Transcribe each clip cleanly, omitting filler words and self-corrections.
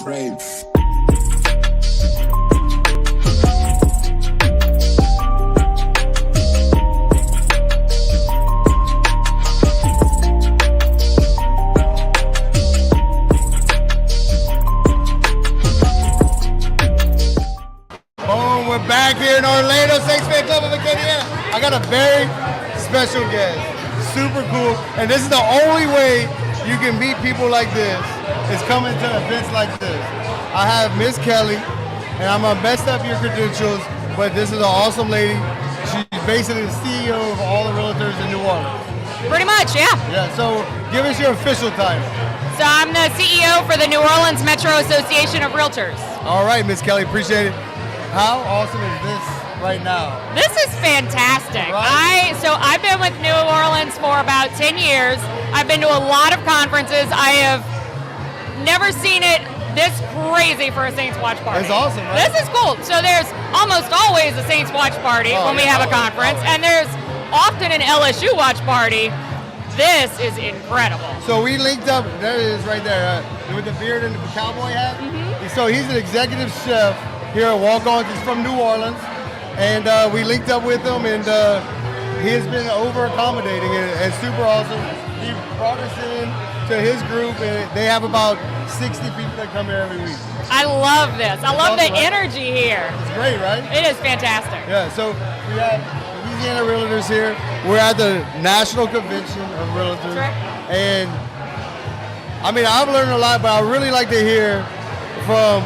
crave. We're back here in Orlando, Saints Fan Club of Acadiana. I got a very special guest, super cool, and this is the only way you can meet people like this, is coming to events like this. I have Miss Kelly, and I'm gonna mess up your credentials, but this is an awesome lady. She's basically the CEO of all the realtors in New Orleans. Pretty much, yeah. Yeah, so give us your official title. So I'm the CEO for the New Orleans Metro Association of Realtors. All right, Miss Kelly, appreciate it. How awesome is this right now? This is fantastic. Right? I've been with New Orleans for about 10 years. I've been to a lot of conferences. I have never seen it this crazy for a Saints Watch party. It's awesome, right? This is cool. So there's almost always a Saints Watch party when we have a conference, and there's often an LSU Watch party. This is incredible. So we linked up, there it is right there, with the beard and the cowboy hat. Mm-hmm. So he's an executive chef here at Walk-Ons. He's from New Orleans, and we linked up with him, and he has been over-accommodating and super awesome. He brought us in to his group, and they have about 60 people that come here every week. I love this. I love the awesome, right? energy here. It's great, right? It is fantastic. Yeah, so we have Louisiana Realtors here. We're at the National Convention of Realtors. That's right. And I mean, I've learned a lot, but I really like to hear from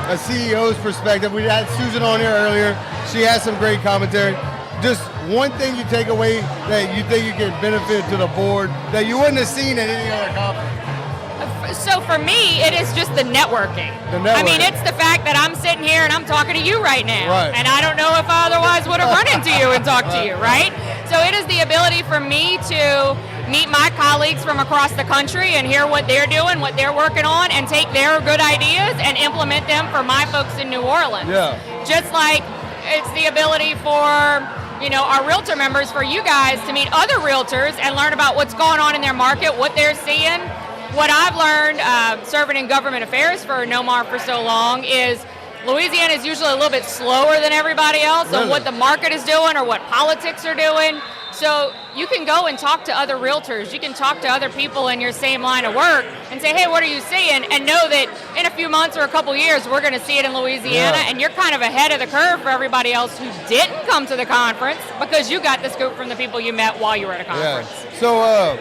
a CEO's perspective. We had Susan on here earlier. She had some great commentary. Just one thing you take away that you think you can benefit to the board that you wouldn't have seen at any other conference. So for me, it is just the networking. I mean, it's the fact that I'm sitting here and I'm talking to you right now. Right. And I don't know if I otherwise would have run into you and talked to you, right? So it is the ability for me to meet my colleagues from across the country and hear what they're doing, what they're working on, and take their good ideas and implement them for my folks in New Orleans. Yeah. Just like it's the ability for, you know, our realtor members, for you guys to meet other realtors and learn about what's going on in their market, what they're seeing. What I've learned serving in government affairs for NAR for so long is Louisiana is usually a little bit slower than everybody else on what the market is doing or what politics are doing. So you can go and talk to other realtors. You can talk to other people in your same line of work and say, hey, what are you seeing? And know that in a few months or a couple years, we're going to see it in Louisiana, and you're kind of ahead of the curve for everybody else who didn't come to the conference because you got the scoop from the people you met while you were at a conference. Yeah. So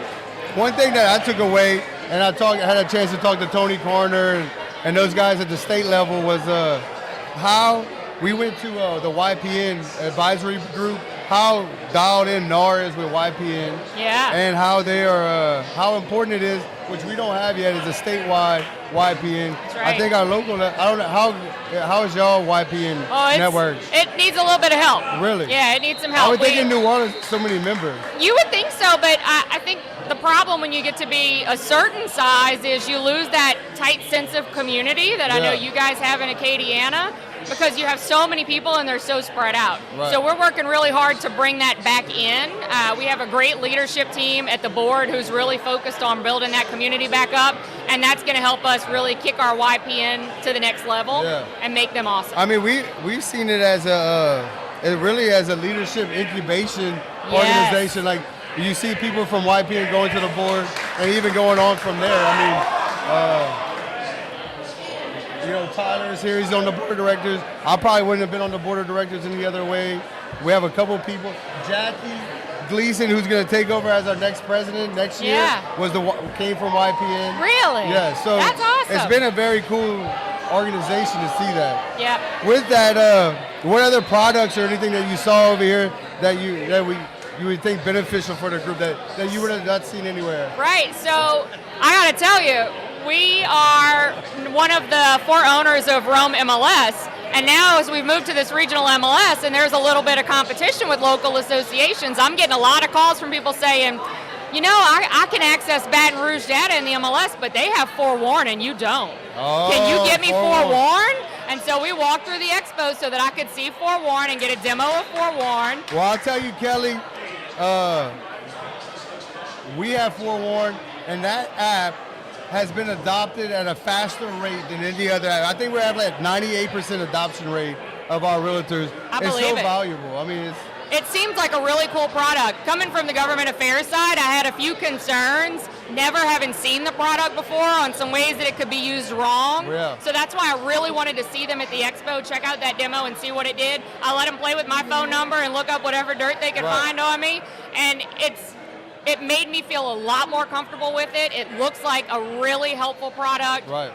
one thing that I took away, and I had a chance to talk to Tony Corner and those guys at the state level, was how we went to the YPN advisory group, how dialed in NAR is with YPN, and how they are, how important it is, which we don't have yet, is a statewide YPN. That's right. I think our local, I don't know, how is y'all YPN network? It needs a little bit of help. Really? Yeah, it needs some help. I would think in New Orleans, so many members. You would think so, but I think the problem when you get to be a certain size is you lose that tight sense of community that I know you guys have in Acadiana, because you have so many people and they're so spread out. Right. So we're working really hard to bring that back in. We have a great leadership team at the board who's really focused on building that community back up, and that's going to help us really kick our YPN to the next level and make them awesome. I mean, we've seen it as a leadership incubation organization. Like, you see people from YPN going to the board and even going on from there. I mean, you know, Tyler's here, he's on the board of directors. I probably wouldn't have been on the board of directors any other way. We have a couple of people. Jackie Gleason, who's going to take over as our next president next year, came from YPN. Really? Yeah, so that's awesome. It's been a very cool organization to see that. Yeah. With that, what other products or anything that you saw over here that you would think beneficial for the group that you would have not seen anywhere? Right, so I got to tell you, we are one of the 4 owners of Rome MLS, and now as we've moved to this regional MLS and there's a little bit of competition with local associations, I'm getting a lot of calls from people saying, you know, I can access Baton Rouge data in the MLS, but they have forewarn and you don't. Can you get me forewarn? And so we walked through the expo so that I could see forewarn and get a demo of forewarn. Well, I'll tell you, Kelly, we have forewarn, and that app has been adopted at a faster rate than any other. I think we're at like 98% adoption rate of our realtors. I it's believe so it. valuable. I mean, It seems like a really cool product. Coming from the government affairs side, I had a few concerns, never having seen the product before, on some ways that it could be used wrong. Yeah. So that's why I really wanted to see them at the expo, check out that demo and see what it did. I let them play with my phone number and look up whatever dirt they could find on me. And it made me feel a lot more comfortable with it. It looks like a really helpful product. Right.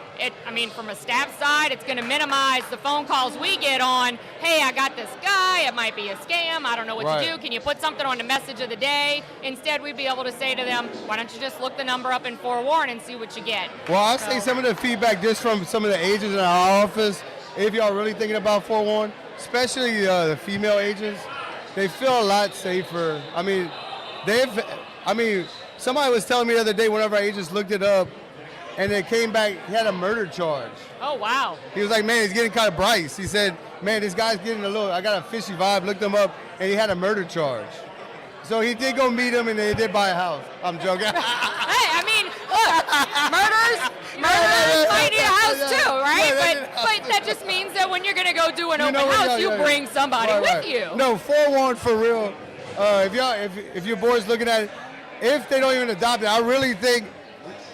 I mean, from a staff side, it's going to minimize the phone calls we get on, hey, I got this guy, it might be a scam, I don't know what to do, can you put something on the message of the day? Instead, we'd be able to say to them, why don't you just look the number up and forewarn and see what you get. Well, I'll say some of the feedback just from some of the agents in our office, if y'all really thinking about forewarn, especially the female agents, they feel a lot safer. I mean, somebody was telling me the other day, whenever our agents looked it up, and it came back, he had a murder charge. Oh, wow. He was like, man, he's getting kind of bright. He said, man, this guy's getting I got a fishy vibe, looked him up, and he had a murder charge. So he did go meet him, and they did buy a house. I'm joking. Hey, I mean, look, murders might need a house too, right? But that just means that when you're going to go do an open house, you bring somebody with you. No, forewarned for real. If your boy's looking at it, if they don't even adopt it, I really think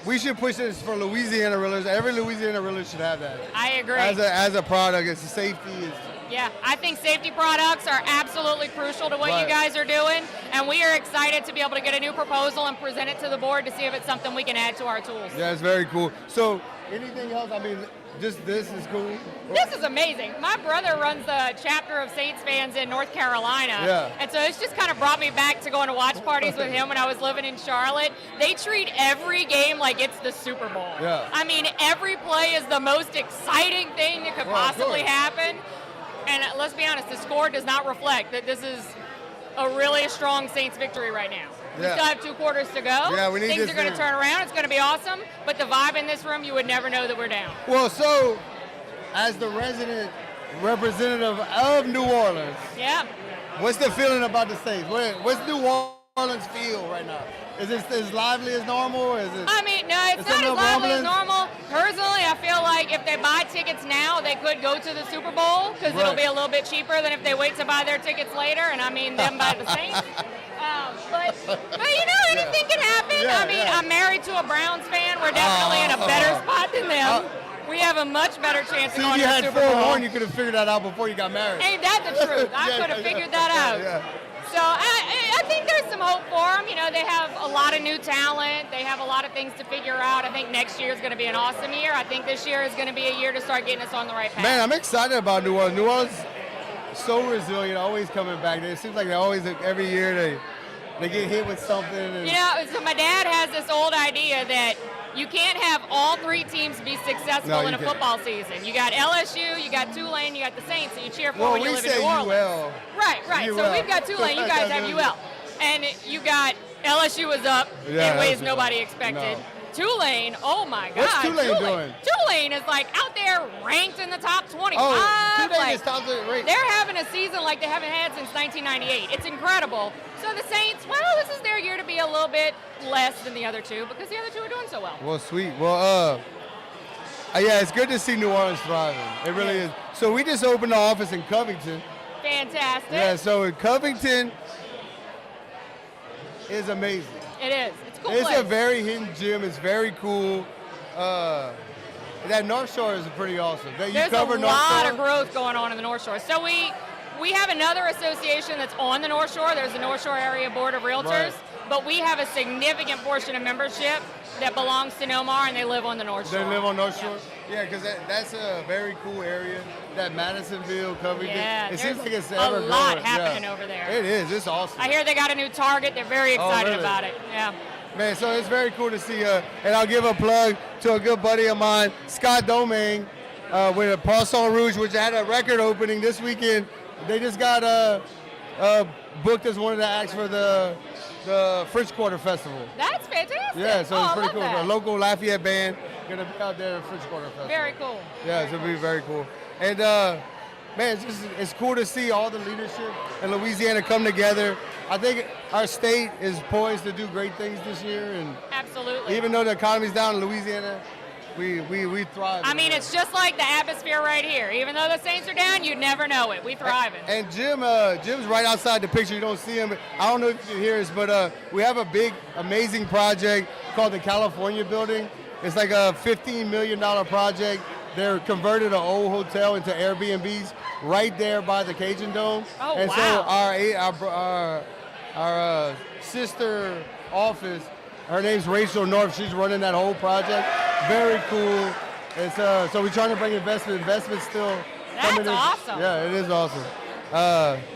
we should push this for Louisiana realtors. Every Louisiana realtor should have that. I agree. As a product, it's safety. Yeah, I think safety products are absolutely crucial to what you guys are doing, and we are excited to be able to get a new proposal and present it to the board to see if it's something we can add to our tools. Yeah, it's very cool. So, anything else? I mean, just this is cool. This is amazing. My brother runs the chapter of Saints fans in North Carolina, and so it's just kind of brought me back to going to watch parties with him when I was living in Charlotte. They treat every game like it's the Super Bowl. Yeah. I mean, every play is the most exciting thing that could possibly happen. And let's be honest, the score does not reflect that this is a really strong Saints victory right now. We still have 2 quarters to go. Yeah, we need Things are going to turn around. It's going to be awesome. But the vibe in this room, you would never know that we're down. Well, so as the resident representative of New Orleans, what's the feeling about the Saints? What's New Orleans feel right now? Is it as lively as normal? I mean, no, it's not as lively as normal. Personally, I feel like if they buy tickets now, they could go to the Super Bowl because it'll be a little bit cheaper than if they wait to buy their tickets later, and I mean them by the Saints. But you know, anything can happen. I mean, I'm married to a Browns fan. We're definitely in a better spot than them. We have a much better chance of going to the Super Bowl. If you had forewarned, you could have figured that out before you got married. Ain't that the truth? I could have figured that out. So I think there's some hope for them. You know, they have a lot of new talent. They have a lot of things to figure out. I think next year is going to be an awesome year. I think this year is going to be a year to start getting us on the right path. Man, I'm excited about New Orleans. New Orleans is so resilient, always coming back. It seems like they always, every year, they get hit with something. And you know, so my dad has this old idea that you can't have all 3 teams be successful in a football season. You got LSU, you got Tulane, you got the Saints, so you cheer for when you live in New Orleans. UL. Right. UL. So we've got Tulane, you guys have UL. And you got LSU was up in ways nobody expected. No. Tulane, oh my God. What's Tulane doing? Tulane is like out there ranked in the top 25. Tulane is top 25. They're having a season like they haven't had since 1998. It's incredible. So the Saints, well, this is their year to be a little bit less than the other 2 because the other 2 are doing so well. Well, sweet. Well, yeah, it's good to see New Orleans thriving. It really is. So we just opened the office in Covington. Fantastic. Yeah, so in Covington is amazing. It is. It's a cool It's place. a very hidden gym. It's very cool. That North Shore is pretty awesome. There's a lot of growth going on in the North Shore. So we have another association that's on the North Shore. There's the North Shore Area Board of Realtors. But we have a significant portion of membership that belongs to NAR, and they live on the North Shore. They live on North Shore? Yeah, because that's a very cool area. That Madisonville, Covington. Yeah, it seems like it's a ever lot growing. happening over there. It is. It's awesome. I hear they got a new Target. They're very excited about it. Yeah. Man, so it's very cool to see. And I'll give a plug to a good buddy of mine, Scott Domingue, with Poisson Rouge, which had a record opening this weekend. They just got booked as one of the acts for the French Quarter Festival. That's fantastic. Yeah, so it's pretty cool. That. A local Lafayette band gonna be out there at French Quarter Festival. Very cool. Yeah, it's gonna be very cool. And man, it's cool to see all the leadership in Louisiana come together. I think our state is poised to do great things this year, and Absolutely. even though the economy's down in Louisiana, we thrive. I mean, it's just like the atmosphere right here. Even though the Saints are down, you'd never know it. We thrive in. And Jim's right outside the picture. You don't see him. I don't know if you can hear us, but we have a big, amazing project called the California Building. It's like a $15 million project. They're converted an old hotel into Airbnbs right there by the Cajun Dome. Oh, and wow. so our sister office, her name's Rachel North. She's running that whole project. Very cool. It's so we're trying to bring investment. Investment's still coming in. That's awesome. Yeah, it is awesome.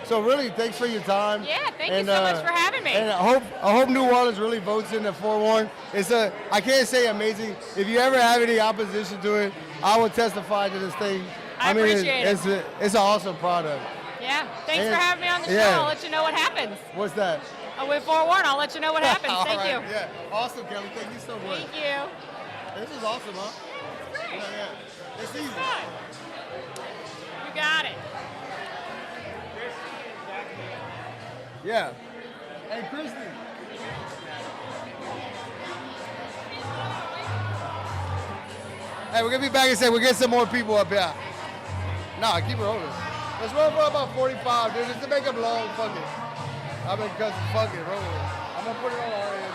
So really, thanks for your time. Yeah, thank you so much for having me. And I hope New Orleans really votes in the 4-1. I can't say amazing. If you ever have any opposition to it, I will testify to this thing. I mean, appreciate it. It's an awesome product. Yeah, thanks for having me on the show. Yeah. I'll let you know what happens. What's that? With 4-1, I'll let you know what happens. Thank All you. right, yeah, awesome, Kelly. Thank you so much. Thank you. This is awesome, huh? It's great. Yeah. It's easy. Fun. You got it. Yeah. Hey, Christy. Hey, we're gonna be back and say we'll get some more people up here. Nah, keep it rolling. Let's roll for about 45, dude. Just to make them long, fuck it. I've been cussing, fuck it, roll it. I'm gonna put it on our end.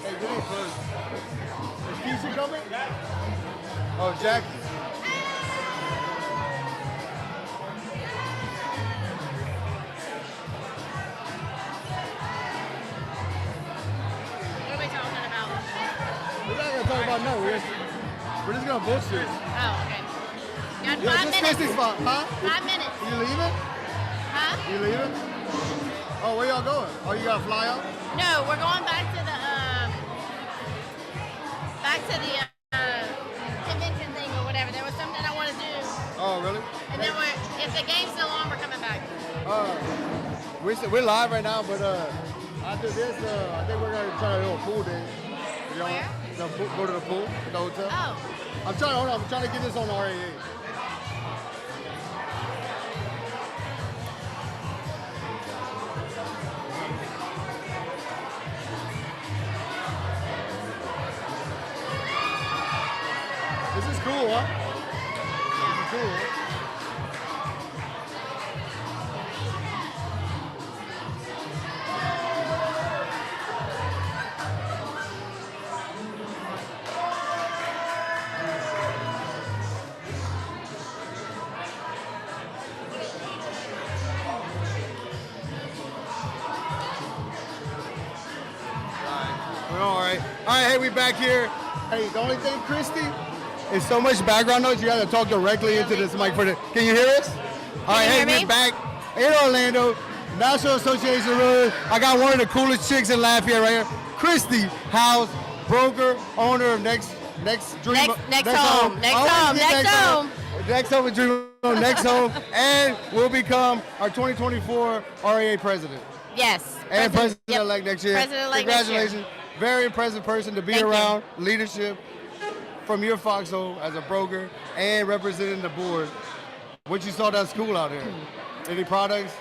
Hey, get in first. Is Keaty coming? Oh, Jackie. What are we talking about? We're not gonna talk about no. We're just gonna bullshit. Oh, okay. Got Yeah, 5 just minutes. Christy's spot, huh? 5 minutes. You leaving? Huh? You leaving? Oh, where y'all going? Oh, you gotta fly out? No, we're going back to the convention thing or whatever. There was something I want to do, Oh, really? and then if the game's still on, we're coming back. We're live right now, but after this, I think we're gonna try to do a pool day. Where? Go to the pool at the hotel. Oh, I'm trying to get this on RAA. This is cool, huh? This is cool, huh? All right. Hey, we back here. Hey, the only thing, Christy, is so much background noise. You got to talk directly into this mic. Can you hear us? All right, hey, we're back in Orlando, National Association of Realtors. I got one of the coolest chicks in Lafayette right here, Christy House, broker, owner of Next Dream. Next Home. Next Home and Dream Home. Next Home, and will become our 2024 RAA president. yes. And president-elect next year. President-elect next year. Congratulations. Very impressive person to be Thank around. Leadership from your foxhole as a broker and representing the board. What you saw that school out here? Any products?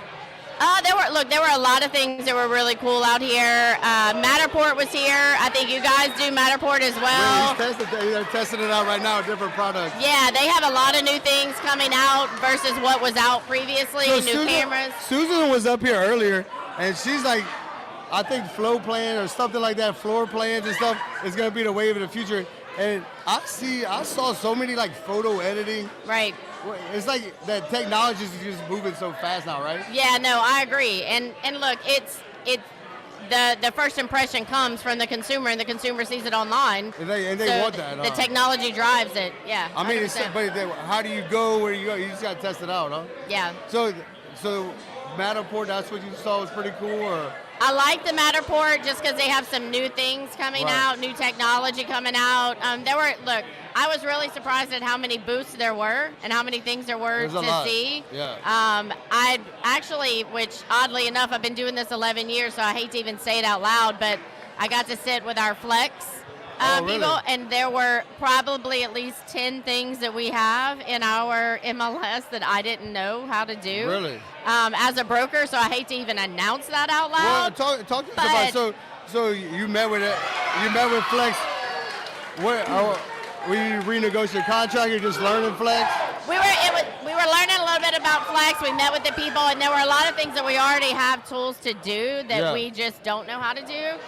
There were a lot of things that were really cool out here. Matterport was here. I think you guys do Matterport as well. They're testing it out right now, different products. Yeah, they have a lot of new things coming out versus what was out previously, new cameras. Susan was up here earlier, and she's like, I think flow plan or something like that, floor plans and stuff is going to be the wave of the future. And I saw so many like photo editing. Right. It's like that technology is just moving so fast now, right? Yeah, no, I agree. And look, it's the first impression comes from the consumer, and the consumer sees it online. And they so want that. The technology drives it. Yeah. I mean, 100%. but how do you go? Where do you go? You just got to test it out, huh? Yeah. So Matterport, that's what you saw was pretty cool, or? I like the Matterport just because they have some new things coming out, new technology coming out. I was really surprised at how many booths there were and how many things there were to see. Yeah. I'd actually, which oddly enough, I've been doing this 11 years, so I hate to even say it out loud, but I got to sit with our Flex Really? people, and there were probably at least 10 things that we have in our MLS that I didn't know how to do. Really? As a broker, so I hate to even announce that out Well, loud. talk to us about so you met with Flex. What were you renegotiating contract? You're just learning Flex? We were learning a little bit about Flex. We met with the people, and there were a lot of things that we already have tools to do that we just don't know how to do.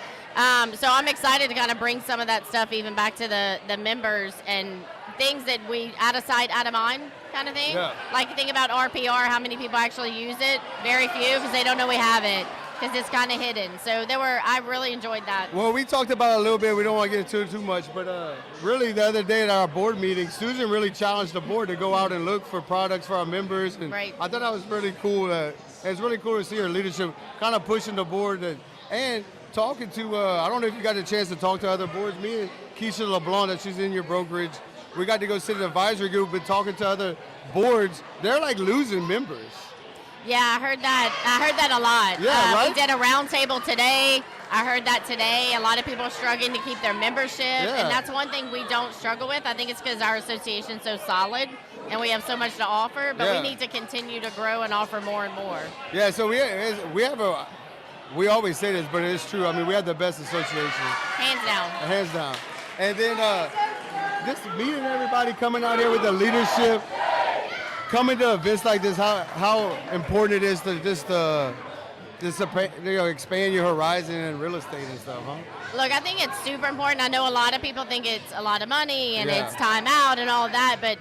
So I'm excited to kind of bring some of that stuff even back to the members and things that we out of sight, out of mind kind of thing. Yeah. Like you think about RPR, how many people actually use it? Very few, because they don't know we have it, because it's kind of hidden. So I really enjoyed that. Well, we talked about it a little bit. We don't want to get into it too much, but really the other day at our board meeting, Susan really challenged the board to go out and look for products for our members. And Right. I thought that was really cool. It's really cool to see her leadership kind of pushing the board and talking to, I don't know if you got a chance to talk to other boards. Me and Keisha LeBlanc, that she's in your brokerage, we got to go sit in an advisory group and talking to other boards. They're like losing members. Yeah, I heard that a lot. Yeah, right? We did a roundtable today. I heard that today. A lot of people are struggling to keep their membership, and that's one thing we don't struggle with. I think it's because our association's so solid, and we have so much to offer, but we need to continue to grow and offer more and more. Yeah, so we always say this, but it's true. I mean, we have the best association. Hands down. Hands down. And then just meeting everybody, coming out here with the leadership, coming to events like this, how important it is to just expand your horizon in real estate and stuff, huh? Look, I think it's super important. I know a lot of people think it's a lot of money and it's time out and all of that, but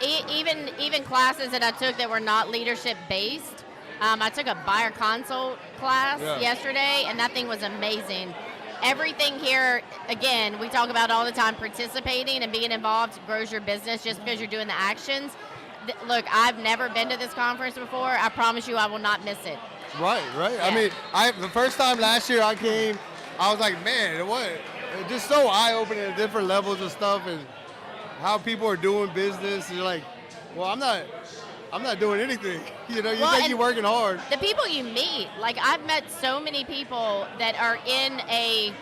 even classes that I took that were not leadership based, I took a buyer consult class yesterday, and that thing was amazing. Everything here, again, we talk about all the time, participating and being involved grows your business just because you're doing the actions. Look, I've never been to this conference before. I promise you I will not miss it. Right. Yeah. I mean, the first time last year I came, I was like, man, it was just so eye-opening at different levels of stuff and how people are doing business. And you're like, well, I'm not doing anything. You know, you think you're working hard. The people you meet, like I've met so many people that are in a,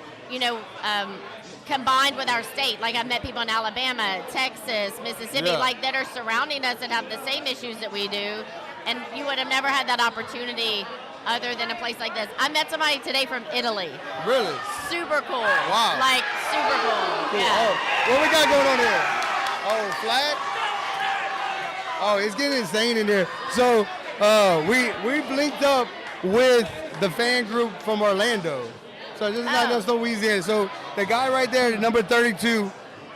combined with our state. Like I've met people in Alabama, Texas, Mississippi, like that are surrounding us that have the same issues that we do. And you would have never had that opportunity other than a place like this. I met somebody today from Italy. Really? Super cool. Wow. Like super cool. Yeah. Oh, what we got going on here? Oh, flat? Oh, it's getting insane in there. So we linked up with the fan group from Orlando. So this is not just Louisiana. So the guy right there, number 32,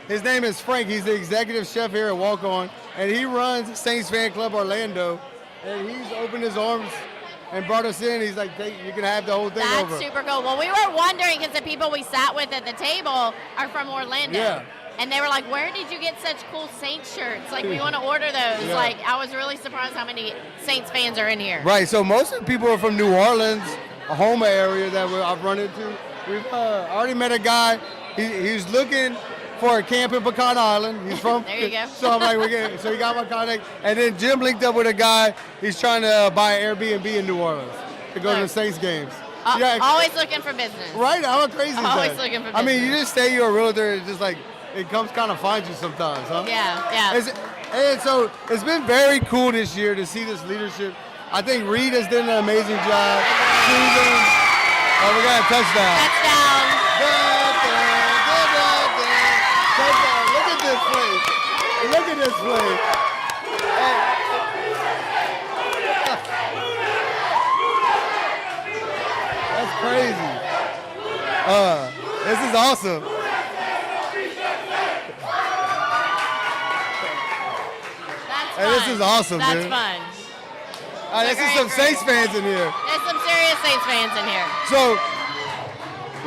his name is Frank. He's the executive chef here at Walk On, and he runs Saints Fan Club Orlando. And he's opened his arms and brought us in. He's like, hey, you can have the whole thing over. That's super cool. Well, we were wondering because the people we sat with at the table are from Orlando. Yeah. And they were like, where did you get such cool Saints shirts? Like, we want to order those. Yeah. Like, I was really surprised how many Saints fans are in here. Right, so most of the people are from New Orleans, a home area that I've run into. We've already met a guy. He's looking for a camp in Pecan Island. He's from. There you go. So I'm like, so he got my contact. And then Jim linked up with a guy. He's trying to buy an Airbnb in New Orleans to go to the Saints games. Always looking for business. Right, how crazy is that? Always looking for business. I mean, you just say you're a realtor, it's just like, it comes kind of finds you sometimes, huh? Yeah. And so it's been very cool this year to see this leadership. I think Reed has done an amazing job. Susan, we got a touchdown. Touchdown. Touchdown. Look at this play. Look at this play. That's crazy. This is awesome. That's This is awesome, That's dude. fun. This is some Saints fans in here. There's some serious Saints fans in here. So,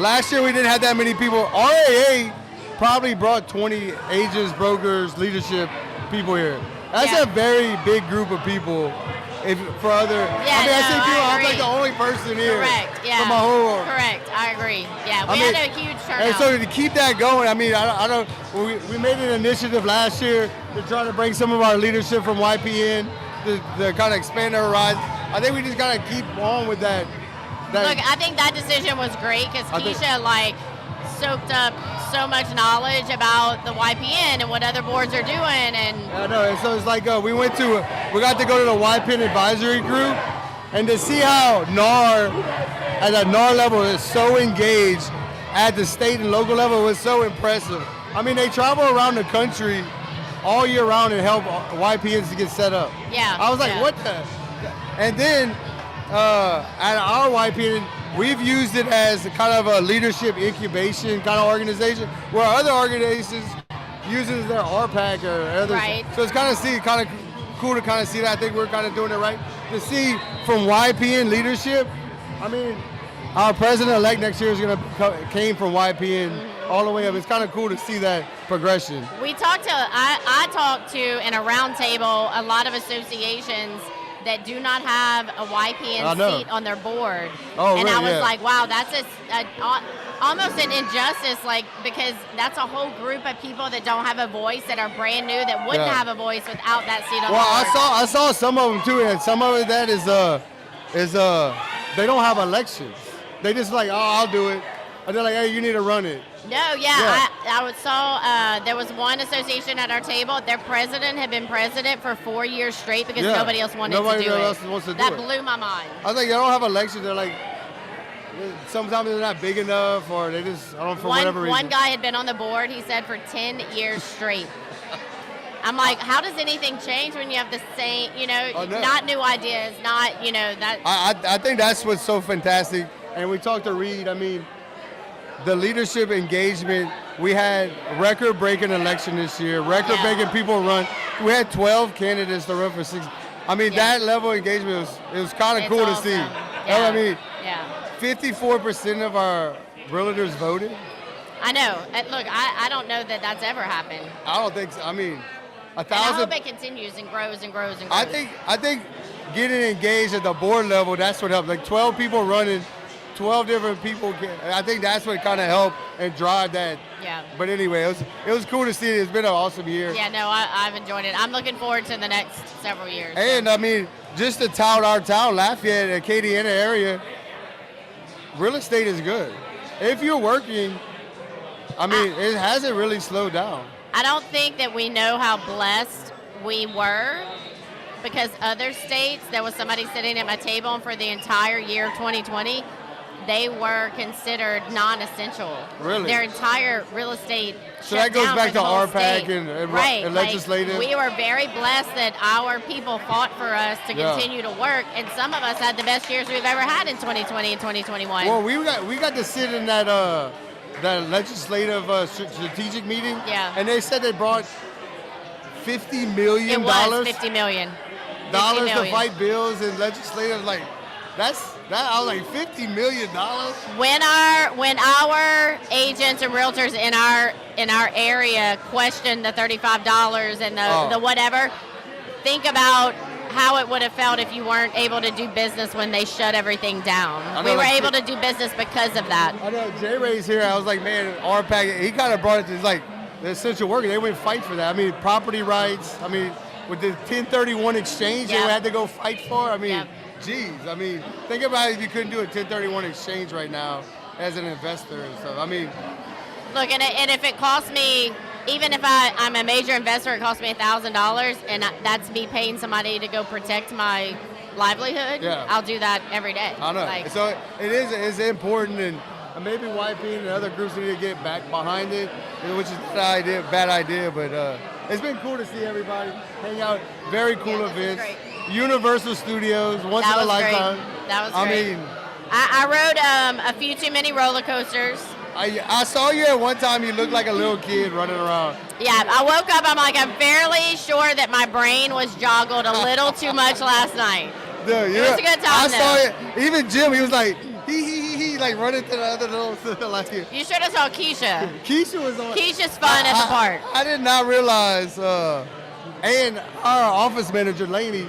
last year we didn't have that many people. RAA probably brought 20 agents, brokers, leadership people here. That's a very big group of people. For other, I see people. I'm like the only person here. Correct. Yeah. From my whole. Correct. I agree. Yeah, we had a huge turnout. And so to keep that going, I mean, I don't. We made an initiative last year to try to bring some of our leadership from YPN to kind of expand our horizon. I think we just gotta keep on with that. Look, I think that decision was great because Keisha soaked up so much knowledge about the YPN and what other boards are doing. And I know. And so it's like we got to go to the YPN advisory group, and to see how NAR, at the NAR level, is so engaged at the state and local level was so impressive. I mean, they travel around the country all year round and help YPNs to get set up. Yeah. I was like, what the? And then at our YPN, we've used it as kind of a leadership incubation kind of organization, where other organizations use it as their RPAC or others. Right. So it's kind of cool to kind of see that. I think we're kind of doing it right. To see from YPN leadership, I mean, our president-elect next year is came from YPN all the way up. It's kind of cool to see that progression. I talked to in a roundtable a lot of associations that do not have a YPN seat on their board. Oh, and really? I was like, wow, that's almost an injustice, like, because that's a whole group of people that don't have a voice, that are brand new, that wouldn't have a voice without that seat on the board. Well, I saw some of them too, and some of that is they don't have elections. They just like, oh, I'll do it. And they're like, hey, you need to run it. No, I saw there was one association at our table. Their president had been president for 4 years straight because nobody else wanted to do it. Else wants to do that it. blew my mind. I was like, they don't have elections. They're like, sometimes they're not big enough, or they just, I don't know, for whatever reason. One guy had been on the board, he said, for 10 years straight. I'm like, how does anything change when you have the same, not new ideas, not, that. I think that's what's so fantastic. And we talked to Reed, I mean, the leadership engagement, we had record-breaking election this year, record-breaking people run. We had 12 candidates to run for 6. I mean, that level of engagement was kind of cool to see. Yeah. I mean, 54% of our realtors voted. I know. Look, I don't know that that's ever happened. I don't think so. I mean, 1,000. And I hope it continues and grows and grows and grows. I think getting engaged at the board level, that's what helped. Like 12 people running, 12 different people. I think that's what kind of helped and drive that. Yeah. But anyway, it was cool to see it. It's been an awesome year. Yeah, no, I've enjoyed it. I'm looking forward to the next several years. And I mean, just to tout our town, Lafayette, Acadiana area, real estate is good. If you're working, I mean, it hasn't really slowed down. I don't think that we know how blessed we were, because other states, there was somebody sitting at my table, and for the entire year of 2020, they were considered non-essential. Really? Their entire real estate So shut that goes down back for to the whole RPAC state. and legislative. Like, we were very blessed that our people fought for us to continue to work, and some of us had the best years we've ever had in 2020 and 2021. Well, we got to sit in that legislative strategic meeting. Yeah. And they said they brought $50 million. It was $50 million. Dollars to fight bills and legislative. Like, I was like, $50 million? When our agents and realtors in our area question the $35 and the whatever, think about how it would have felt if you weren't able to do business when they shut everything down. We were able to do business because of that. I know Jay Ray's here. I was like, man, RPAC, he kind of brought it to like the essential worker. They went fight for that. I mean, property rights. I mean, with the 1031 exchange, they had to go fight for. I mean, geez. I mean, think about it if you couldn't do a 1031 exchange right now as an investor and stuff. I mean, look, and if it costs me, even if I'm a major investor, it costs me $1,000, and that's me paying somebody to go protect my livelihood. Yeah. I'll do that every day. I know. So it's important, and maybe YP and other groups need to get back behind it, which is a bad idea. But it's been cool to see everybody hang out. Very cool events. Universal Studios, once in a lifetime. That was great. I mean, I rode a few too many roller coasters. I saw you at one time. You looked like a little kid running around. Yeah, I woke up. I'm like, I'm fairly sure that my brain was joggled a little too much last night. Dude, it was a good time. I saw it. Even Jim, he was like, he, like running to the other little like. You should have saw Keisha. Keisha was on. Keisha's fun at the park. I did not realize. And our office manager, Lainey,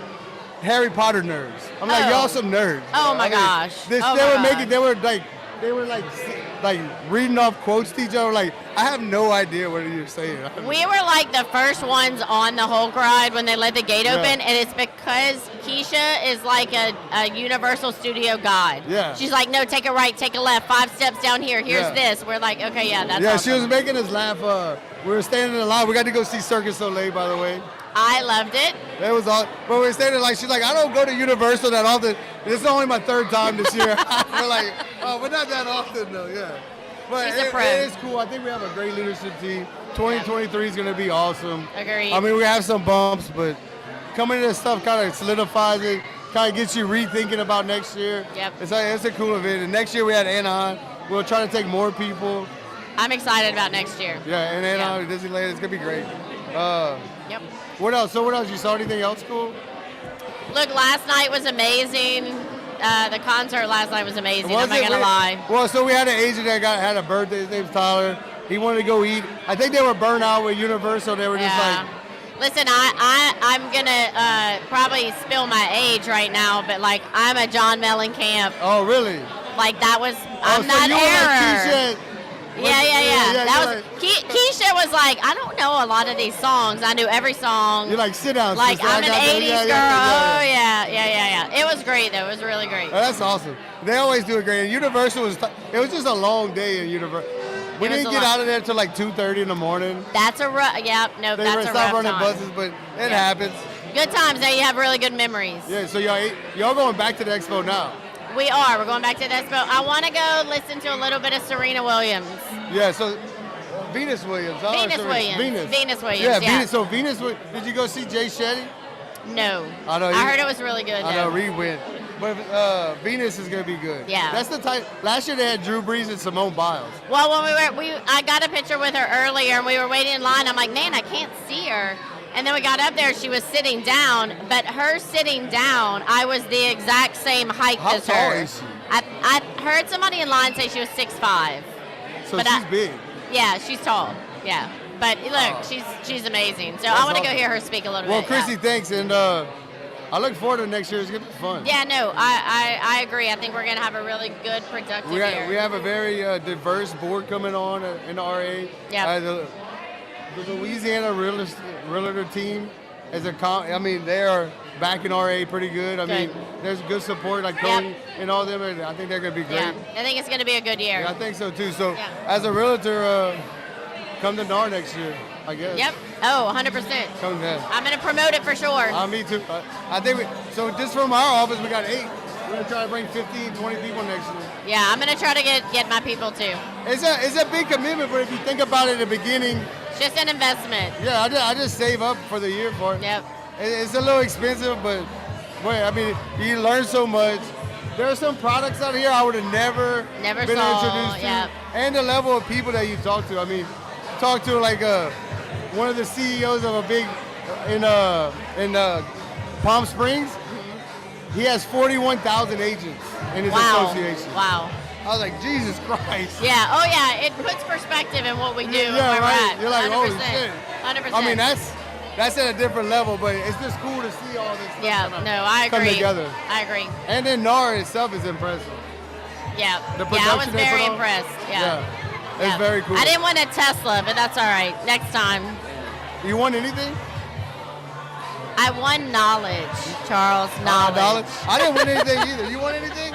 Harry Potter nerds. I'm like, y'all some nerds. Oh my gosh. They were like like reading off quotes to each other. Like, I have no idea what you're saying. We were like the first ones on the Hulk ride when they let the gate open, and it's because Keisha is like a Universal Studio god. Yeah. She's like, no, take a right, take a left, 5 steps down here. Here's this. We're like, okay, that's awesome. She was making us laugh. We were standing in line. We got to go see Circus Soleil, by the way. I loved it. It was all, but we were standing like, she's like, I don't go to Universal that often. This is only my 3rd time this year. We're like, oh, but not that often though, yeah. But it is cool. I think we have a great leadership team. 2023 is going to be awesome. Agreed. I mean, we have some bumps, but coming into this stuff kind of solidifies it, kind of gets you rethinking about next year. Yep. It's a cool event. And next year we had Anaheim. We'll try to take more people. I'm excited about next year. Yeah, and Anaheim, Disneyland, it's going to be great. Yep. What else? So what else? You saw anything else cool? Look, last night was amazing. The concert last night was amazing. I'm not going to lie. Well, so we had an agent that had a birthday. His name's Tyler. He wanted to go eat. I think they were burnt out with Universal. They were just like... Listen, I'm going to probably spill my age right now, but, like, I'm a John Mellencamp. Oh, really? Like, that was... I'm not error. Yeah. That was Keisha was like, I don't know a lot of these songs. I knew every song. You're like, sit down. Like, sister. I'm an 80s girl. Oh, yeah. It was great, though. It was really great. Oh, that's awesome. They always do it great. And Universal it was just a long day in Universal. We didn't get out of there until like 2:30 in the morning. That's a rough, that's a rough stopped running time. buses, but it happens. Good times. Now you have really good memories. Yeah, so y'all going back to the expo now. We are. We're going back to the expo. I want to go listen to a little bit of Serena Williams. Yeah, so Venus Williams. Venus Williams. Yeah, Venus. So Venus, did you go see Jay Shetty? No. I heard it was really good. I know, Reed went. But Venus is going to be good. Yeah. That's the type. Last year they had Drew Brees and Simone Biles. Well, when I got a picture with her earlier and we were waiting in line. I'm like, man, I can't see her. And then we got up there, she was sitting down, but her sitting down, I was the exact same height as her. How tall is she? I heard somebody in line say she was 6'5". So she's big. Yeah, she's tall. Yeah. But look, she's amazing. So I want to go hear her speak a little bit. Well, Chrissy, thanks. And I look forward to next year. It's going to be fun. Yeah, no, I agree. I think we're going to have a really good, productive year. We have a very diverse board coming on in the RA. Yeah. The Louisiana Realtor team is they are backing RA pretty good. I mean, there's good support like Cody and all them. And I think they're going to be great. Yeah, I think it's going to be a good year. Yeah, I think so too. So as a realtor, come to NAR next year, I guess. Yep. Oh, 100%. Come then. I'm going to promote it for sure. Me too. I think so just from our office, we got 8. We're going to try to bring 15, 20 people next year. Yeah, I'm going to try to get my people too. It's a big commitment, but if you think about it at the beginning. Just an investment. Yeah, I just save up for the year for it. Yep. It's a little expensive, but boy, I mean, you learn so much. There are some products out here I would have never been introduced to. And the level of people that you talk to. I mean, talk to like one of the CEOs of a big in Palm Springs. Mm-hmm. He has 41,000 agents in his association. Wow. I was like, Jesus Christ. Yeah. Oh, yeah. It puts perspective in what we do and where we're at. You're like, 100%. Holy shit. 100%. I mean, that's at a different level, but it's just cool to see all this stuff I agree. come together. I agree. And then NAR itself is impressive. Yeah. The I was very impressed. Yeah. It's very cool. I didn't win a Tesla, but that's all right. Next time. You won anything? I won knowledge, Charles. Knowledge. I didn't win anything either. You won anything?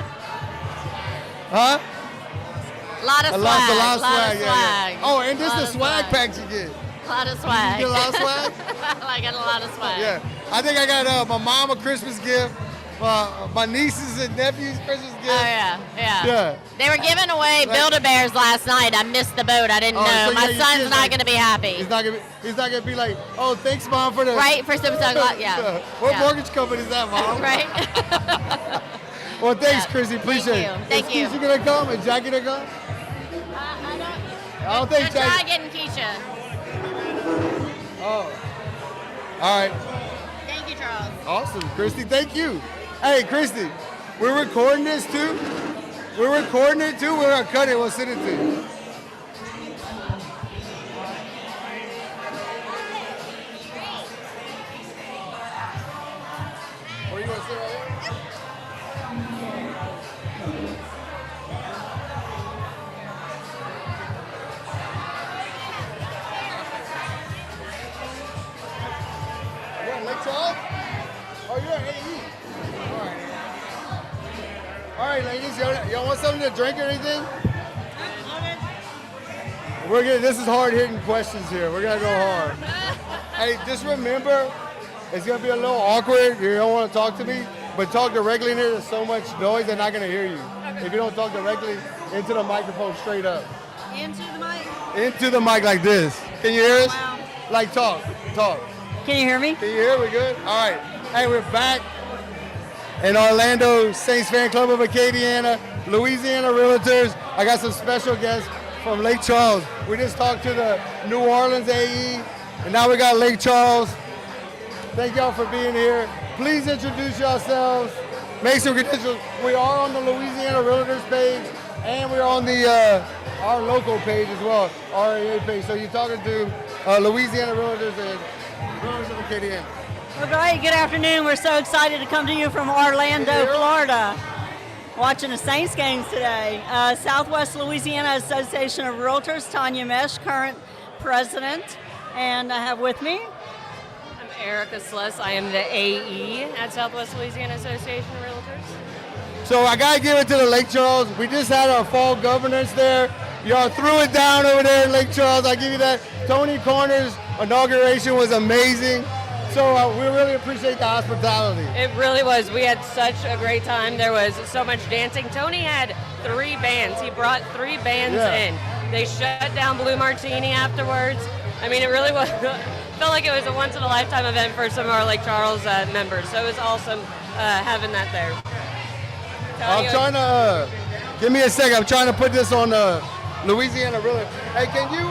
Huh? A lot of swag. A lot of swag. Yeah. Oh, and this is the swag packs you get. A lot of swag. You get a lot of swag? I got a lot of swag. Yeah. I think I got my mom a Christmas gift. My nieces and nephews Christmas gift. Oh, yeah. They were giving away Build-A-Bears last night. I missed the boat. I didn't know. So my son's not going to be happy. He's not going to be like, oh, thanks, Mom, for the... Right, for some sunglasses. Yeah. What mortgage company is that, Mom? Right. Well, thanks, Chrissy. Appreciate it. Thank you. Is Keisha going to come? Is Jackie going to come? I don't think Jackie... Try getting Keisha. Oh. All right. Thank you, Charles. Awesome, Christy. Thank you. Hey, Christy, we're recording this too. We're recording it too. We're gonna cut it. We'll send it to you. Where you want to sit right here? right, ladies, y'all want something to drink or anything? This is hard-hitting questions here. We're gonna go hard. Hey, just remember, it's gonna be a little awkward. You don't want to talk to me, but talk directly in here. There's so much noise, they're not gonna hear you. If you don't talk directly into the microphone, straight up. Into the mic? Into the mic like this. Can you hear us? Wow. Like talk. Can you hear me? Can you hear? We good? All right. Hey, we're back in Orlando Saints Fan Club of Acadiana, Louisiana Realtors. I got some special guests from Lake Charles. We just talked to the New Orleans AE, and now we got Lake Charles. Thank y'all for being here. Please introduce yourselves. Make some credentials. We are on the Louisiana Realtors page, and we're on the our local page as well, RAA page. So you're talking to Louisiana Realtors and Realtors of Acadiana. Well, great. Good afternoon. We're so excited to come to you from Orlando, Florida. Watching the Saints games today. Southwest Louisiana Association of Realtors, Tanya Mesh, current president. And I have with me I'm Erica Sluss. I am the AE at Southwest Louisiana Association of Realtors. So I gotta give it to the Lake Charles. We just had our fall governance there. Y'all threw it down over there in Lake Charles. I give you that. Tony Corner's inauguration was amazing. So we really appreciate the hospitality. It really was. We had such a great time. There was so much dancing. Tony had 3 bands. He brought 3 bands in. They shut down Blue Martini afterwards. I mean, it really was. Felt like it was a once-in-a-lifetime event for some of our Lake Charles members. So it was awesome having that there. I'm trying to, give me a second. I'm trying to put this on Louisiana Realtor. Hey, can you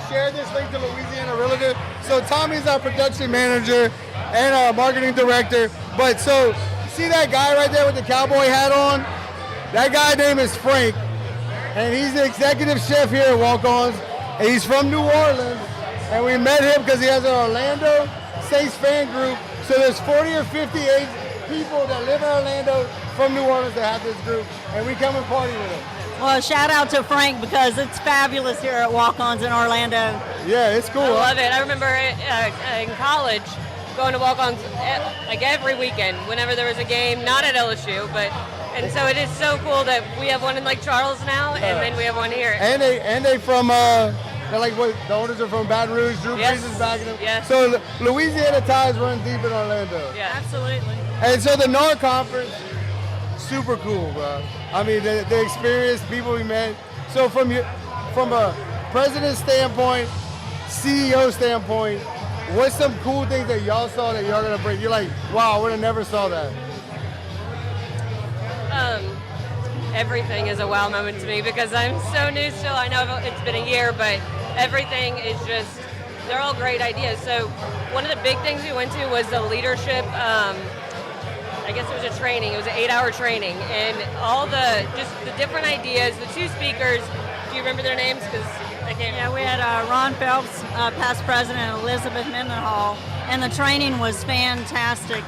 share this link to Louisiana Realtor? So Tommy's our production manager and our marketing director. But so, see that guy right there with the cowboy hat on? That guy name is Frank, and he's the executive chef here at Walk-Ons. And he's from New Orleans, and we met him because he has an Orlando Saints fan group. So there's 40 or 58 people that live in Orlando from New Orleans that have this group, and we come and party with them. well, shout out to Frank because it's fabulous here at Walk-Ons in Orlando. Yeah, it's cool. I love it. I remember in college going to Walk-Ons like every weekend whenever there was a game, not at LSU, but and so it is so cool that we have one in Lake Charles now, and then we have one here. And they from they're like what the owners are from Baton Rouge. Drew Brees is backing them. Yes. So Louisiana ties run deep in Orlando. Yeah, Absolutely. And so the NAR conference, super cool, bro. I mean, the experience, people we met. So from a president standpoint, CEO standpoint, what's some cool things that y'all saw that y'all gonna bring? You're like, wow, I would have never saw that. everything is a wow moment to me because I'm so new still. I know it's been a year, but everything is just, they're all great ideas. So one of the big things we went to was the leadership, I guess it was a training. It was an 8-hour training, and all the different ideas. The two speakers, do you remember their names? Because I can't. Yeah, we had Ron Phelps, past president, and Elizabeth Mendenhall, and the training was fantastic.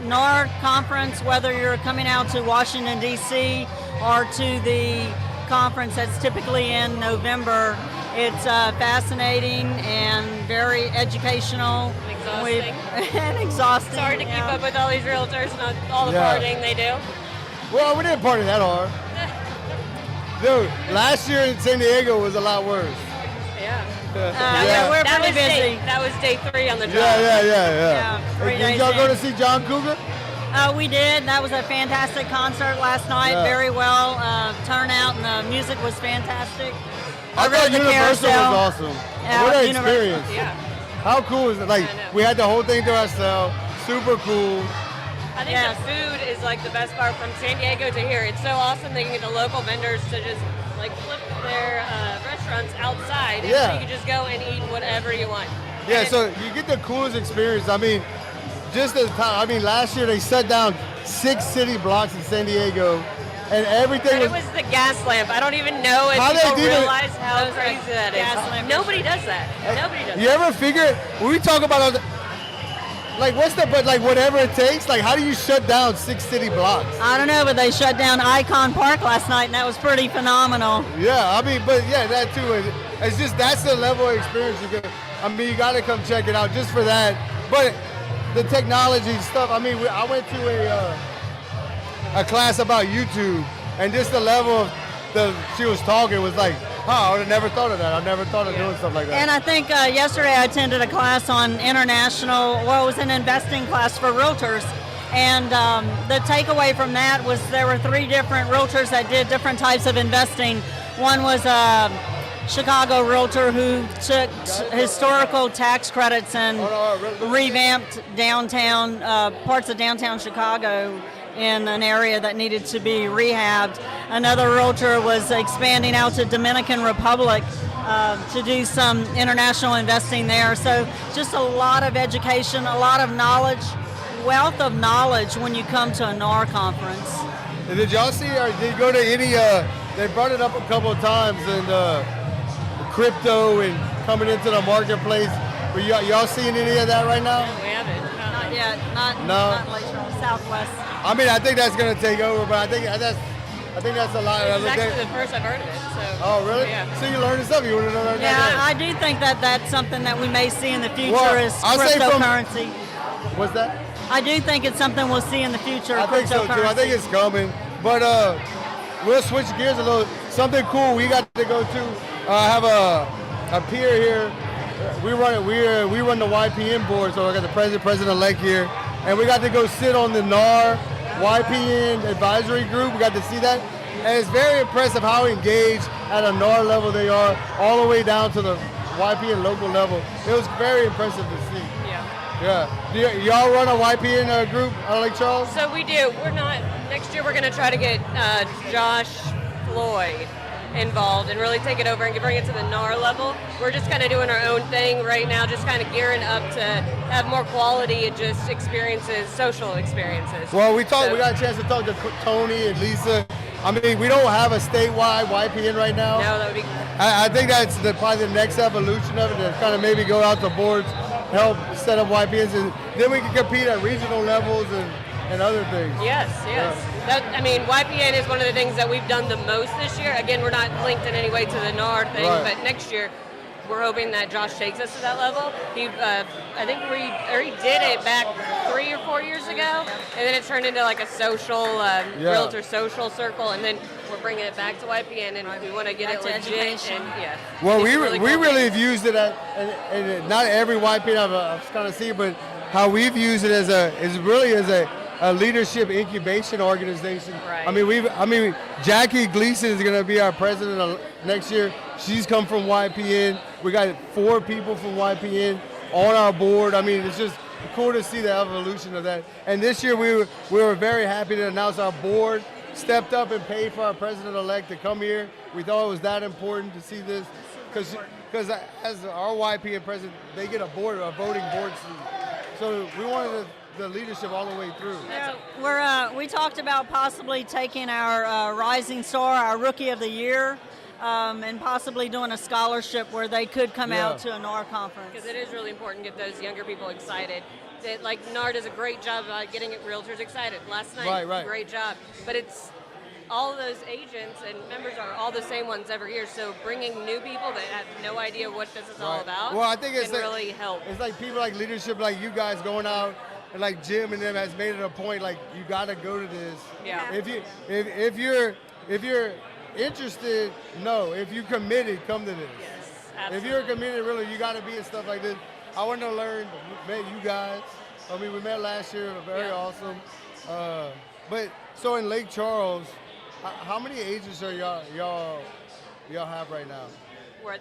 NAR conference, whether you're coming out to Washington, D.C. or to the conference that's typically in November, it's fascinating and very educational. Exhausting. And exhausting. It's hard to keep up with all these realtors and all the partying they do. Well, we didn't party that hard. Dude, last year in San Diego was a lot worse. Yeah. We're pretty busy. That was day 3 on the drive. Yeah. 3 Did days y'all go in. to see John Cougar? We did. That was a fantastic concert last night. Yeah. Very well turnout, and the music was fantastic. I thought Universal was awesome. Yeah, what an Universal. experience. Yeah. How cool is it? Like, we had the whole thing to ourselves. Super cool. I think the food is like the best part from San Diego to here. It's so awesome they can get the local vendors to just like flip their restaurants outside, and so you can just go and eat whatever you want. Yeah, so you get the coolest experience. I mean, last year they shut down 6 city blocks in San Diego, and everything And it was the gas lamp. I don't even know if people realize how crazy that is. Nobody does that. Nobody does that. You ever figure, when we talk about all the, like, whatever it takes, like, how do you shut down 6 city blocks? I don't know, but they shut down Icon Park last night, and that was pretty phenomenal. Yeah, I mean, but yeah, that too. It's just, that's the level of experience you get. I mean, you got to come check it out just for that. But the technology stuff, I mean, I went to a class about YouTube, and just the level of she was talking was like, I would have never thought of that. I never thought of doing stuff like that. And I think yesterday I attended a class on international, well, it was an investing class for realtors. And the takeaway from that was there were 3 different realtors that did different types of investing. One was a Chicago realtor who took historical tax credits and revamped downtown, parts of downtown Chicago in an area that needed to be rehabbed. Another realtor was expanding out to Dominican Republic to do some international investing there. So just a lot of education, a lot of knowledge, wealth of knowledge when you come to a NAR conference. And did y'all see, or did you go to any, they brought it up a couple of times in crypto and coming into the marketplace. But y'all seeing any of that right now? We haven't. Not yet, not Lake Charles, Southwest. I mean, I think that's going to take over, but I think that's a lot. This is actually the first I've heard of it. So. Oh, really? Yeah. So you're learning stuff. You want to know that? Yeah, I do think that that's something that we may see in the future is I'll say cryptocurrency. What's that? I do think it's something we'll see in the future. I think so too. I think it's coming. But we'll switch gears a little. Something cool we got to go to. Have a peer here. We run the YPN board, so I got the president-elect here, and we got to go sit on the NAR YPN advisory group. We got to see that, and it's very impressive how engaged at a NAR level they are, all the way down to the YPN local level. It was very impressive to see. Yeah. Do y'all run a YPN group out of Lake Charles? So we do. Next year we're going to try to get Josh Floyd involved and really take it over and bring it to the NAR level. We're just kind of doing our own thing right now, just kind of gearing up to have more quality and just experiences, social experiences. Well, we got a chance to talk to Tony and Lisa. I mean, we don't have a statewide YPN right now. No, that would be. I think that's probably the next evolution of it, to kind of maybe go out to boards, help set up YPNs, and then we can compete at regional levels and other things. Yes. Yeah. YPN is one of the things that we've done the most this year. Again, we're not linked in any way to the NAR thing, Right. but next year we're hoping that Josh takes us to that level. I think he did it back 3 or 4 years ago, and then it turned into like a social realtor social circle, and then we're bringing it back to YPN, and we want to get it legit. Education. And Well, we really really have used it and not every YPN I've kind of seen, but how we've used it as a leadership incubation organization. Right. I mean, Jackie Gleason is going to be our president next year. She's come from YPN. We got 4 people from YPN on our board. I mean, it's just cool to see the evolution of that. And this year we were very happy to announce our board stepped up and paid for our president-elect to come here. We thought it was that important to see this because as our YPN president, they get a voting board seat. So we wanted the leadership all the way through. Yeah, we talked about possibly taking our Rising Star, our Rookie of the Year, and possibly doing a scholarship where they could come out to a NAR conference. Because it is really important to get those younger people excited. NAR does a great job of getting realtors excited. Last night, Right. great job. But it's all of those agents and members are all the same ones every year. So bringing new people that have no idea what this is all about well, I think can really help. It's like people like leadership, like you guys going out, and like Jim and them has made it a point. Like you got to go to this. Yeah. If you're interested, no. If you're committed, come to this. Yes, absolutely. If you're committed, really, you got to be in stuff like this. I want to learn. Met you guys. I mean, we met last year. Very awesome. But so in Lake Charles, how many agents are y'all have right now? We're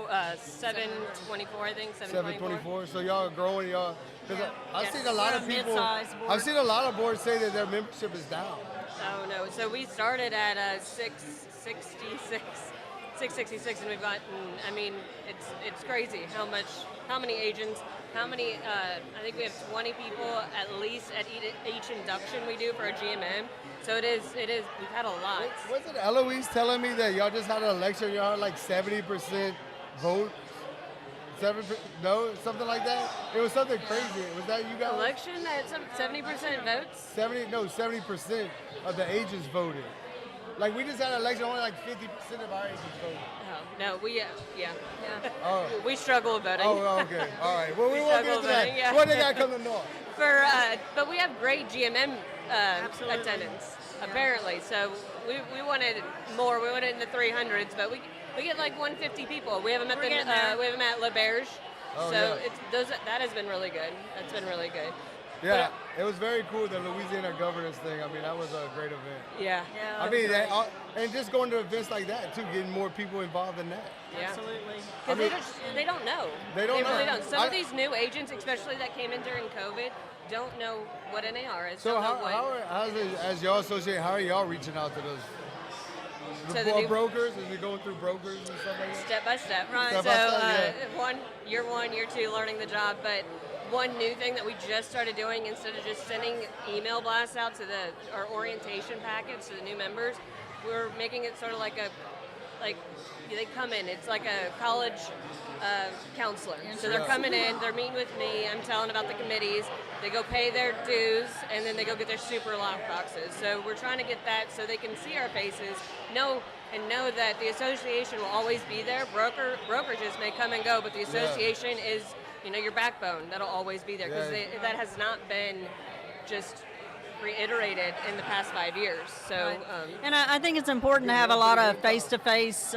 at 724, I think. 724. So y'all are growing, y'all. Because I've seen a lot of people. Mid-size board. I've seen a lot of boards say that their membership is down. Oh no! So we started at 666, and we've gotten. I mean, it's crazy how many agents, I think we have 20 people at least at each induction we do for our GMM. So it is. We've had a lot. Wasn't Eloise telling me that y'all just had an election? Y'all had like 70% vote. Something like that. It was something crazy. Was that you guys? Election at 70% votes. 70% of the agents voted. Like we just had an election, only like 50% of our agents voted. Oh no, we Oh. we struggle with voting. Oh, okay. All right. Well, we won't get into that. Yeah. What they got to come to North? But we have great GMM Absolutely. attendance, Yeah. apparently. So we wanted more. We wanted in the 300s, but we get like 150 people. We have them at We're getting there. we have them at La Berge. Oh, so yeah. that has been really good. That's been really good. Yeah, it was very cool, the Louisiana governance thing. I mean, that was a great event. Yeah. Yeah, I that's mean, great. and just going to events like that, too, getting more people involved in that. Yeah. Absolutely. Because I mean, they don't know. They don't really know. don't. Some of these new agents, especially that came in during COVID, don't know what an AR is. So don't know as y'all associate, how are y'all reaching out to those To the new- brokers? Is it going through brokers and stuff like that? step by step. Right. So Step by step, year two, learning the job. But one new thing that we just started doing, instead of just sending email blasts out to our orientation packets to the new members, we're making it sort of like they come in. It's like a college counselor. So they're coming in, they're meeting with me, I'm telling about the committees, they go pay their dues, and then they go get their super lock boxes. So we're trying to get that so they can see our faces, know that the association will always be there. Brokerages may come and go, but the association is, your backbone. That'll always be there, because that has not been just reiterated in the past 5 years. So, Right. And I think it's important to have a lot of face-to-face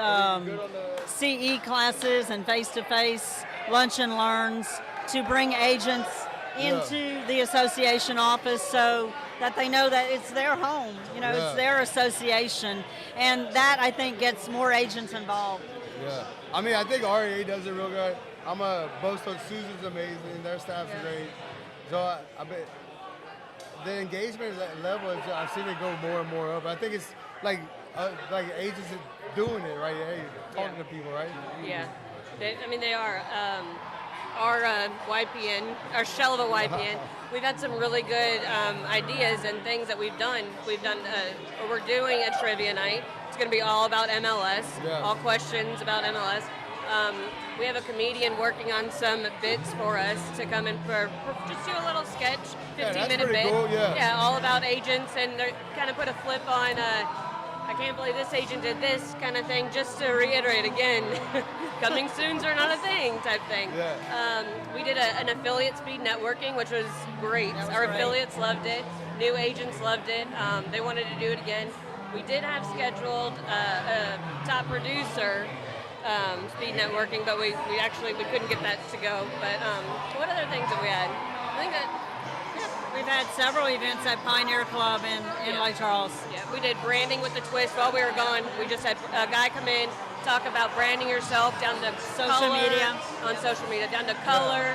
CE classes and face-to-face lunch and learns to bring agents into the association office so that they know that it's their home, it's their association. And that, I think, gets more agents involved. Yeah. I mean, I think REA does it real good. I'm a boast of Susan's amazing. Their staff's great. So I bet the engagement level, I've seen it go more and more up. I think it's like agents are doing it, right? Hey, talking to people, right? yeah, they are. Our YPN, our shell of a YPN, we've had some really good ideas and things that we've done. We're doing a trivia night. It's going to be all about MLS, all questions about MLS. We have a comedian working on some bits for us to come in for just do a little sketch, 15-minute bit. Cool, all about agents, and they kind of put a flip on. I can't believe this agent did this kind of thing, just to reiterate again, coming soons are not a thing type thing. Yeah. We did an affiliate speed networking, which was great. Our affiliates loved it. New agents loved it. They wanted to do it again. We did have scheduled a top producer speed networking, but we couldn't get that to go. But what other things have we had? I think that We've had several events at Pioneer Club in Lake Charles. Yeah, we did branding with the twist while we were gone. We just had a guy come in, talk about branding yourself down to Social media. on social media, down to color,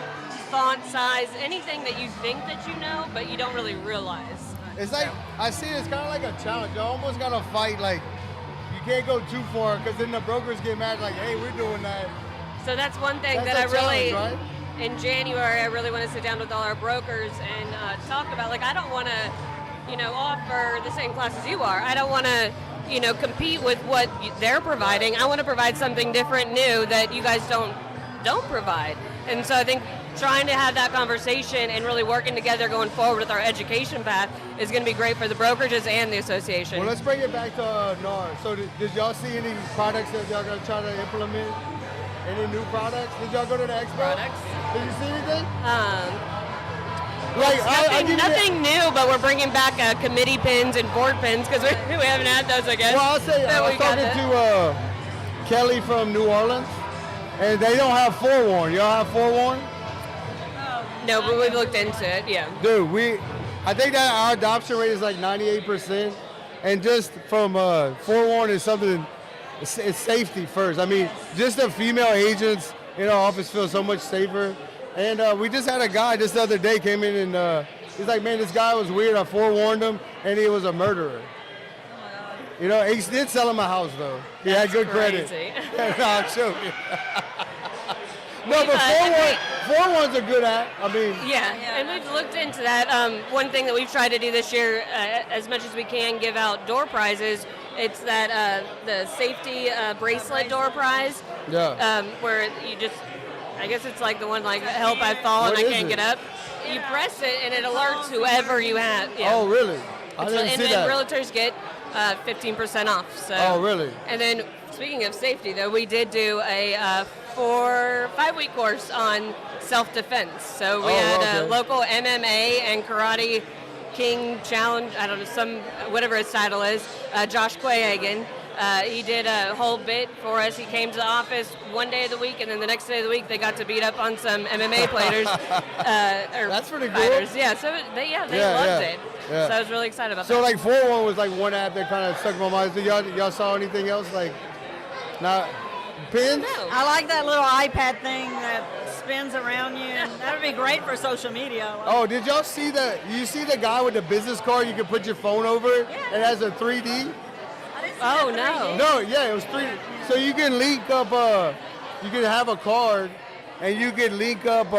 font size, anything that you think that you know, but you don't really realize. It's like, I see it's kind of like a challenge. You almost got to fight, like, you can't go too far, because then the brokers get mad, like, hey, we're doing that. So that's one thing That's that a I really, challenge, in January, I really want to sit down with all our brokers and talk about, like, I don't want to, offer the same class as you are. I don't want to, compete with what they're providing. I want to provide something different, new, that you guys don't provide. And so I think trying to have that conversation and really working together going forward with our education path is going to be great for the brokerages and the association. Well, let's bring it back to NAR. So did y'all see any products that y'all going to try to implement? Any new products? Did y'all go to the expo? Products? Did you see anything? Nothing new, but we're bringing back committee pins and board pins because we haven't had those again. Well, I'll say, I was talking to Kelly from New Orleans, and they don't have forewarn. Y'all have forewarn? No, but we've looked into it, yeah. Dude, I think that our adoption rate is like 98%, and just from forewarn is something, it's safety first. I mean, just the female agents in our office feel so much safer. And we just had a guy just the other day came in and he's like, man, this guy was weird. I forewarned him, and he was a murderer. He did sell him a house, though. He had good credit. No, I'm joking. No, but forewarn's a good app. I mean. Yeah, and we've looked into that. One thing that we've tried to do this year, as much as we can, give out door prizes. It's that the safety bracelet door prize. Yeah. Where you just, I guess it's like the one like help I fall and I can't get up. You press it and it alerts whoever you have. Yeah. Oh, really? I didn't see that. And realtors get 15% off. So. Oh, really? And then speaking of safety, though, we did do a 5-week course on self-defense. So we had a local MMA and karate King Challenge, I don't know, whatever his title is, Josh Quahagan. He did a whole bit for us. He came to the office one day of the week, and then the next day of the week they got to beat up on some MMA players. That's pretty cool. Fighters. Yeah, so they loved it. Yeah. So I was really excited about so that. like 4-1 was like one app that kind of stuck in my mind. So y'all saw anything else like not pins? No. I like that little iPad thing that spins around you, and that would be great for social media. Oh, did y'all see that? You see the guy with the business card? You can put your phone over it. It has a 3D. Oh, no. No, yeah, it was 3D. So you can link up. You can have a card, and you can link up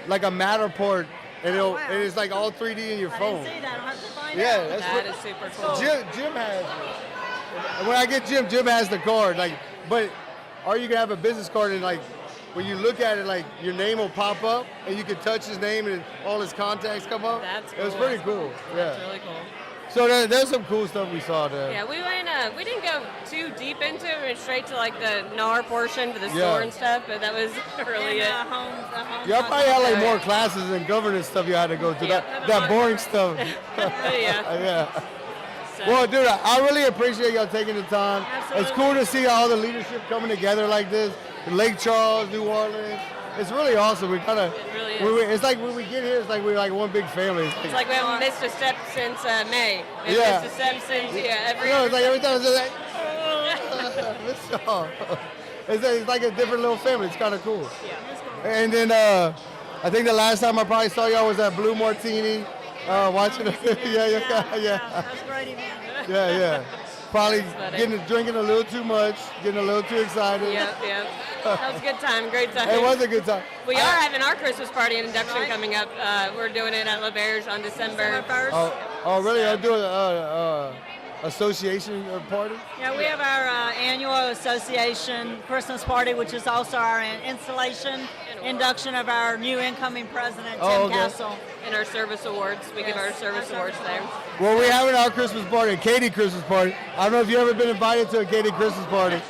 like a Matterport, and and it's like all 3D in your phone. I didn't see that. I'll have to find Yeah, out. That is super cool. Jim has it. When I get Jim has the card. Like, but or you can have a business card and like when you look at it, like your name will pop up and you can touch his name and all his contacts come up. That's cool. It was pretty cool. That's Yeah. really cool. So there's some cool stuff we saw there. Yeah, we didn't go too deep into it. We went straight to like the NAR portion for the Yeah. store and stuff, but that was really And, it. home Y'all probably had like more classes and governance stuff you had to go through. Yeah. That boring stuff. Yeah. Yeah. So, Well, dude, I really appreciate y'all taking the time. Absolutely. It's cool to see all the leadership coming together like this. Lake Charles, New Orleans. It's really awesome. We kind of, It really is. it's like when we get here, it's like we're like one big family. it's like we haven't missed a step since May. We've Yeah. missed a step since every you know, it's like every time it's just like, miss y'all. It's like a different little family. It's kind of cool. Yeah. And then I think the last time I probably saw y'all was at Blue Martini, watching it. yeah. That's great event. Yeah. Probably funny. drinking a little too much, getting a little too excited. Yep. That was a good time, great time. It was a good time. We are having our Christmas party and induction coming up. We're doing it at LaBerge on December 1st. Oh, really? I'll do a association party? Yeah, we have our annual association Christmas party, which is also our installation induction of our new incoming president, Tim okay. Castle. in our service awards. We give our service awards there. Well, we're having our Christmas party, a Keaty Christmas party. I don't know if you've ever been invited to a Keaty Christmas party,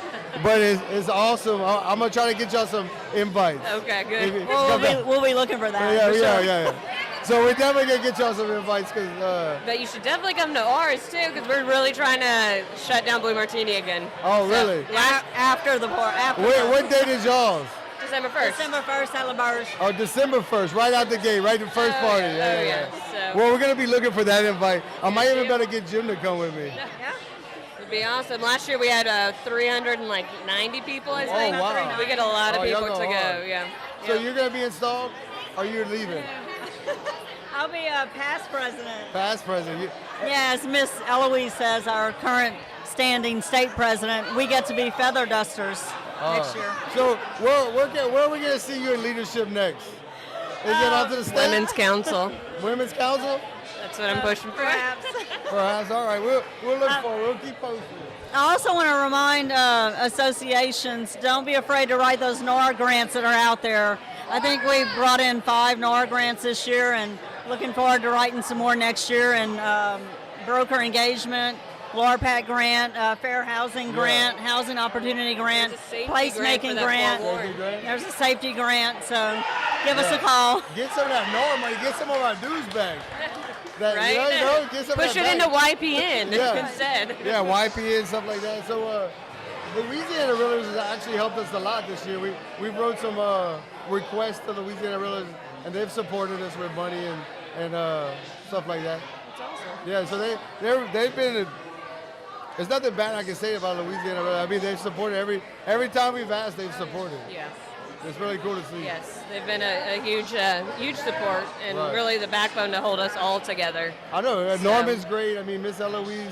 but it's awesome. I'm going to try to get y'all some invites. Okay, good. Well, we'll be looking for that. for sure. Yeah. So we're definitely going to get y'all some invites because... But you should definitely come to ours too, because we're really trying to shut down Blue Martini again. Oh, really? After the party. What date is y'all's? December 1st. December 1st at LaBerge. Oh, December 1st, right out the gate, right the first party. Yeah. So Well, we're going to be looking for that invite. I might even better get Jim to come with me. it'd be awesome. Last year we had 390 people, I think. Oh, wow. We get a lot of y'all people go to hard. go. Yeah. So you're going to be installed or you're leaving? I'll be past president. Past president. Yeah, as Miss Eloise says, our current standing state president, we get to be feather dusters next year. So where are we going to see you in leadership next? Is it onto the state? Women's Council. Women's Council? That's what I'm pushing for. Perhaps. Perhaps. All right. We'll look for it. We'll keep posted. I also want to remind associations, don't be afraid to write those NAR grants that are out there. I think we brought in 5 NAR grants this year and looking forward to writing some more next year, and broker engagement, LARPAC grant, fair housing grant, housing opportunity grant, There's a safety placemaking grant for that grant. Fort Ward. There's a safety grant, so give us a call. Get some of that NAR money. Get some of our dues back. That, Right? Get some Push of it that into back. YPN Yeah. instead. Yeah, YPA and stuff like that. So Louisiana Realtors has actually helped us a lot this year. We wrote some requests to Louisiana Realtors, and they've supported us with money and stuff like that. That's awesome. Yeah, so they've been. There's nothing bad I can say about Louisiana Realtors. I mean, they've supported every time we've asked, they've supported. Yes. It's really cool to see. Yes, they've been a huge support and Right. really the backbone to hold us all together. I know. Norman's great. I mean, Miss Eloise,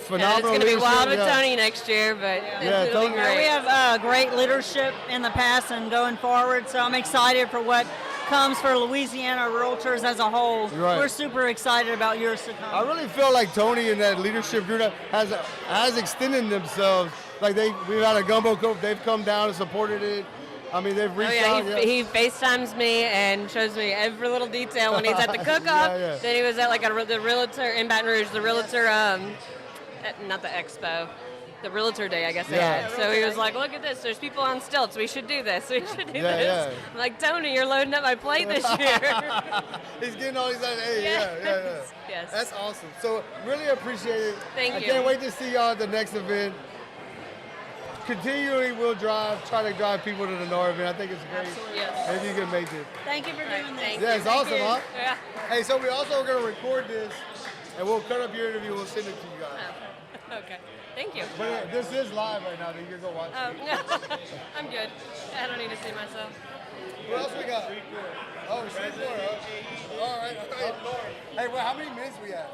phenomenal. And it's going to be leadership, wild with yeah. Tony next year, but Yeah, it'll Tony- be great. We have great leadership in the past and going forward, so I'm excited for what comes for Louisiana Realtors as a whole. Right. We're super excited about years to I come. really feel like Tony and that leadership group has extended themselves. Like we've had a gumbo cook. They've come down and supported it. I mean, they've Oh reached yeah, out. he FaceTimes me and shows me every little detail when he's at the cook-off. Yeah. Then he was at like the Realtor in Baton Rouge, the Realtor, not the Expo. the Realtor Day, I guess they Yeah. had. So he was like, look at this. There's people on stilts. We should do this. We should do Yeah, this. yeah. I'm like, Tony, you're loading up my plate this year. He's getting all these other, hey, Yes. yeah. Yes. That's awesome. So really appreciate it. Thank I you. can't wait to see y'all at the next event. Continually we'll try to drive people to the NAR event. I think it's great. Yes. If you can make it. Thank you for doing this. Thank Yeah, you. it's awesome, huh? Yeah. Hey, so we also are going to record this, and we'll cut up your interview. We'll send it to you guys. Okay. Thank you. But this is live right now, so you can go watch it. I'm good. I don't need to see myself. What else we got? Oh, street floor, huh? All right. Hey, well, how many minutes we have?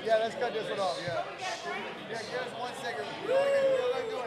Yeah, let's cut this one off, yeah. Yeah, give us 1 second. We're only doing